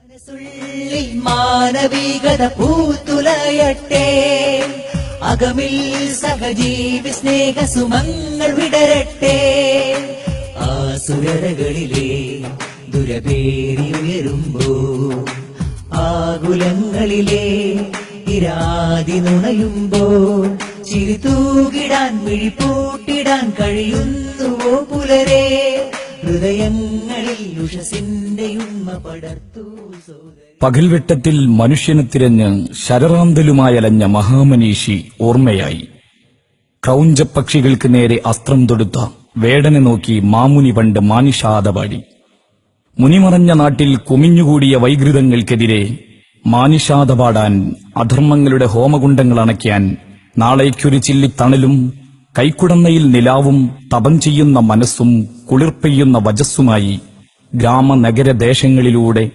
മനസ്സുള്ളിൽ മാനവികത പൂത്തുലയട്ടെ, അകമിൽ സഹജീവി സ്നേഹസുമങ്ങൾ വിടരട്ടെ. ആസുരതകളിലെ ദുരപേരിയുയരുമ്പോ, ആകുലങ്ങളിലെ ഇരാതി നുണയുമ്പോൾ, ചിരിതൂകിടാൻ മിഴിപ്പൂട്ടിടാൻ കഴിയുന്നുവോ പുലരെ? ഹൃദയങ്ങളിൽ ഉഷസിന്റെ ഉമ്മ പടർത്തു. പകൽവെട്ടത്തിൽ മനുഷ്യനെ തിരഞ്ഞ് ശരറാന്തലുമായലഞ്ഞ മഹാമനീഷി ഓർമ്മയായി. ക്രൗഞ്ചപ്പക്ഷികൾക്ക് നേരെ അസ്ത്രം തൊടുത്ത വേടനെ നോക്കി മാമുനി പണ്ട് മാനിഷാദ പാടി. മുനിമറഞ്ഞ നാട്ടിൽ കുമിഞ്ഞുകൂടിയ വൈകൃതങ്ങൾക്കെതിരെ മാനിഷാദ പാടാൻ, അധർമ്മങ്ങളുടെ ഹോമകുണ്ടങ്ങൾ അണയ്ക്കാൻ, നാളേക്കൊരു ചില്ലിത്തണലും കൈക്കുടന്നയിൽ നിലാവും തപം ചെയ്യുന്ന മനസ്സും കുളിർപ്പെയ്യുന്ന വജസ്സുമായി ഗ്രാമനഗരദേശങ്ങളിലൂടെ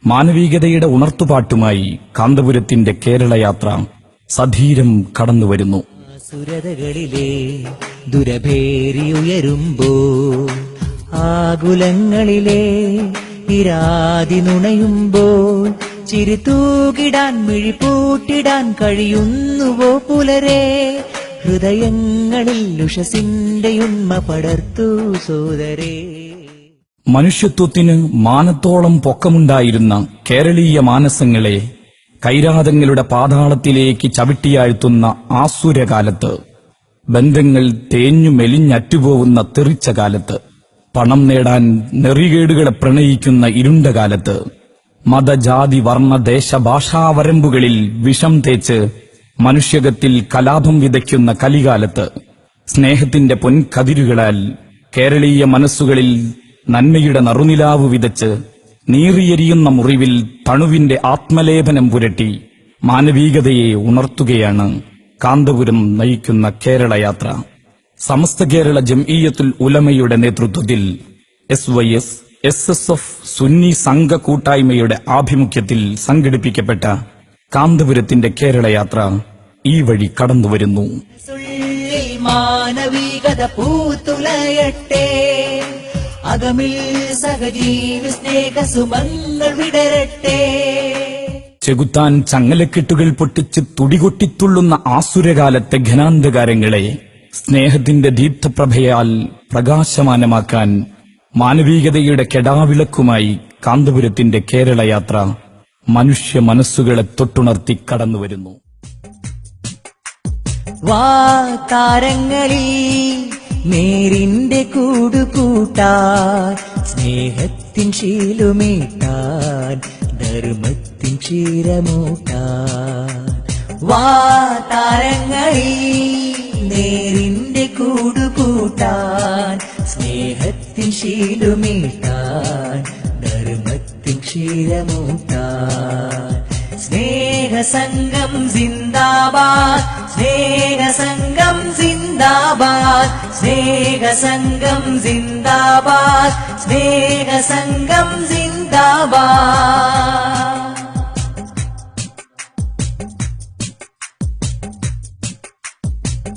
മാനവികതയുടെ ഉണർത്തുപാട്ടുമായി കാന്തപുരത്തിന്റെ കേരളയാത്ര സധീരം കടന്നുവരുന്നു. സുരതകളിലെ ദുരഭേരിയുയരുമ്പോ, ആകുലങ്ങളിലെ ഇരാതി നുണയുമ്പോൾ, ചിരിതൂകിടാൻ മിഴിപ്പൂട്ടിടാൻ കഴിയുന്നുവോ പുലരെ? ഹൃദയങ്ങളിൽ ഉഷസിന്റെ ഉണ്മ പടർത്തു സോദരേ. മനുഷ്യത്വത്തിന് മാനത്തോളം പൊക്കമുണ്ടായിരുന്ന കേരളീയ മാനസങ്ങളെ കൈരാതങ്ങളുടെ പാതാളത്തിലേക്ക് ചവിട്ടിയാഴ്ത്തുന്ന ആസുരകാലത്ത്, ബന്ധങ്ങൾ തേഞ്ഞു മെലിഞ്ഞറ്റുപോകുന്ന തെറിച്ച കാലത്ത്, പണം നേടാൻ നെറികേടുകളെ പ്രണയിക്കുന്ന ഇരുണ്ട കാലത്ത്, മതജാതി വർണ്ണ ദേശഭാഷാവരമ്പുകളിൽ വിഷം തേച്ച് മനുഷ്യകത്തിൽ കലാപം വിതയ്ക്കുന്ന കലികാലത്ത്, സ്നേഹത്തിന്റെ പൊൻകതിരുകളാൽ കേരളീയ മനസ്സുകളിൽ നന്മയുടെ നറുനിലാവ് വിതച്ച് നീറിയെരിയുന്ന മുറിവിൽ തണുവിന്റെ ആത്മലേപനം പുരട്ടി മാനവികതയെ ഉണർത്തുകയാണ് കാന്തപുരം നയിക്കുന്ന കേരളയാത്ര. സമസ്ത കേരള ജംഇയ്യത്തുൽ ഉലമയുടെ നേതൃത്വത്തിൽ SYS, SSF സുന്നി സംഘ കൂട്ടായ്മയുടെ ആഭിമുഖ്യത്തിൽ സംഘടിപ്പിക്കപ്പെട്ട കാന്തപുരത്തിന്റെ കേരളയാത്ര ഈ വഴി കടന്നുവരുന്നു. മാനവികത പൂത്തുലയട്ടെ, അകമിൽ സഹജീവി സ്നേഹസുമങ്ങൾ വിടരട്ടെ. ചെകുത്താൻ ചങ്ങലക്കെട്ടുകൾ പൊട്ടിച്ച് തുടികൊട്ടിത്തുള്ളുന്ന ആസുരകാലത്തെ ഘനാന്ധകാരങ്ങളെ സ്നേഹത്തിന്റെ ദീപ്തപ്രഭയാൽ പ്രകാശമാനമാക്കാൻ മാനവികതയുടെ കെടാവിളക്കുമായി കാന്തപുരത്തിന്റെ കേരളയാത്ര മനുഷ്യ മനസ്സുകളെ തൊട്ടുണർത്തി കടന്നുവരുന്നു. വാ താരങ്ങളിൽ നേരിന്റെ കൂടുകൂട്ടാൻ, സ്നേഹത്തിൻ ശീലുമീട്ടാൻ, ധർമ്മത്തിൻ ക്ഷീരമൂട്ടാൻ. വാ താരങ്ങളിൽ നേരിന്റെ കൂടുകൂട്ടാൻ, സ്നേഹത്തിൻ ശീലുമീട്ടാൻ, ധർമ്മത്തിൻ ക്ഷീരമൂട്ടാൻ. സ്നേഹസംഗം സിന്ദാബാദ്, സ്നേഹസംഗം സിന്ദാബാദ്, സ്നേഹസംഗം സിന്ദാബാദ്, സ്നേഹസംഗം സിന്ദാബാദ്.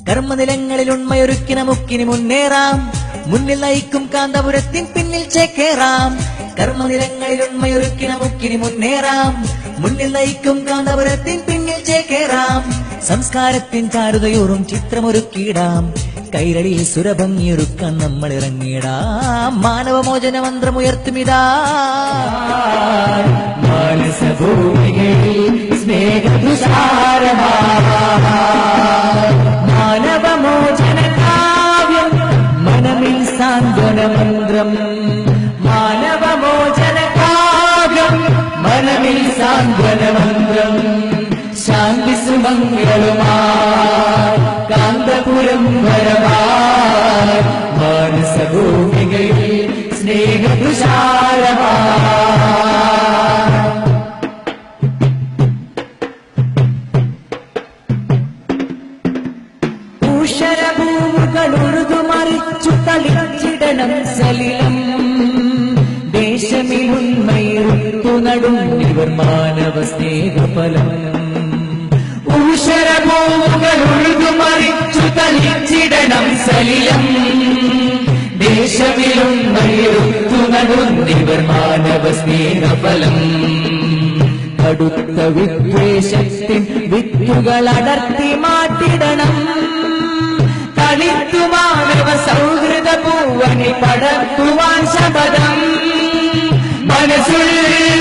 കർമ്മനിലങ്ങളിൽ ഉണ്മയൊരുക്കി നമുക്കിനി മുന്നേറാം, മുന്നിൽ നയിക്കും കാന്തപുരത്തിൻ പിന്നിൽ ചേക്കേറാം. കർമ്മനിലങ്ങളിൽ ഉണ്മയൊരുക്കി നമുക്കിനി മുന്നേറാം, മുന്നിൽ നയിക്കും കാന്തപുരത്തിൻ പിന്നിൽ ചേക്കേറാം. സംസ്കാരത്തിൻ ചാരുതയോറും ചിത്രമൊരുക്കിയിടാം, കൈരളിയിൽ സുരഭംഗിയൊരുക്കാൻ നമ്മൾ ഇറങ്ങിയിടാം. മാനവമോചന മന്ത്രമുയർത്തുമിതാ മാനസഭൂമികളിൽ മാനവമോചന കാവ്യം, മനമിൽ സാന്ത്വന മന്ത്രം. മാനവമോചന കാവ്യം, മനമിൽ സാന്ത്വന മന്ത്രം. ശാന്തി സുമംഗളുമായി കാന്തപുരം വരമായി, മാനസഭൂമികളിൽ സ്നേഹതുഷാരമായി. ൂഷരഭൂമുകളുഴുതുമറിച്ചു തളിച്ചിടണം സലിലം, ദേശമിലുന്മയിരുത്തു നടും ഇവർ മാനവ സ്നേഹഫലം. ൂഷരഭൂമുകളുഴുതുമറിച്ചു തളിച്ചിടണം സലിലം, ദേശമിലുന്മയിരുത്തു നടും ഇവർ മാനവ സ്നേഹഫലം. കടുത്ത വിദ്വേഷത്തിൻ വിത്തുകൾ അടർത്തി മാറ്റിടണം. തളിർത്തു മാനവ സൗഹൃദ പൂവനി പടർത്തുവാൻ ശപഥം. മനസ്സുള്ളിൽ